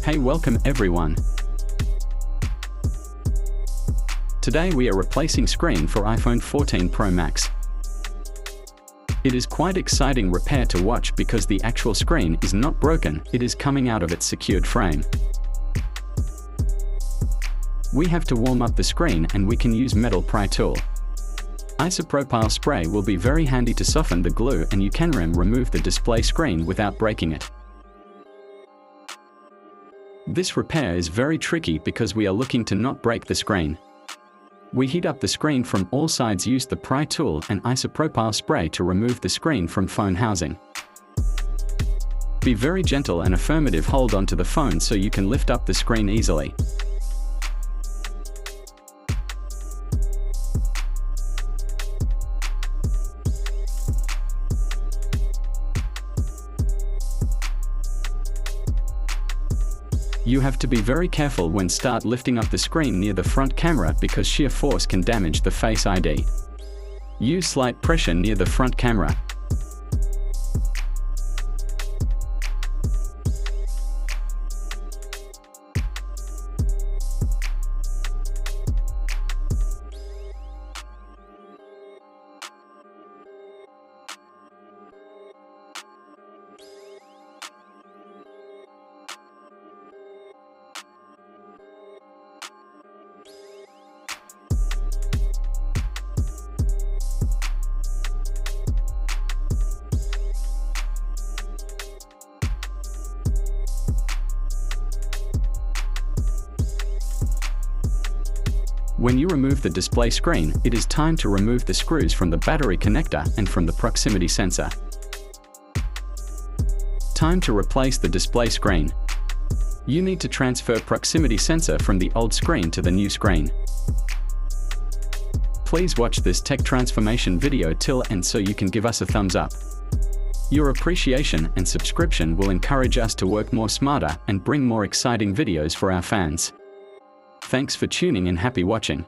Hey, welcome everyone. Today we are replacing screen for iPhone 14 Pro Max. It is quite exciting repair to watch because the actual screen is not broken, it is coming out of its secured frame. We have to warm up the screen and we can use metal pry tool. Isopropyl spray will be very handy to soften the glue and you can remove the display screen without breaking it. This repair is very tricky because we are looking to not break the screen. We heat up the screen from all sides, use the pry tool and isopropyl spray to remove the screen from phone housing. Be very gentle and affirmative, hold onto the phone so you can lift up the screen easily. You have to be very careful when start lifting up the screen near the front camera because sheer force can damage the Face ID. Use slight pressure near the front camera. When you remove the display screen, it is time to remove the screws from the battery connector and from the proximity sensor. Time to replace the display screen. You need to transfer proximity sensor from the old screen to the new screen. Please watch this tech transformation video till end so you can give us a thumbs up. Your appreciation and subscription will encourage us to work more smarter and bring more exciting videos for our fans. Thanks for tuning in. Happy watching.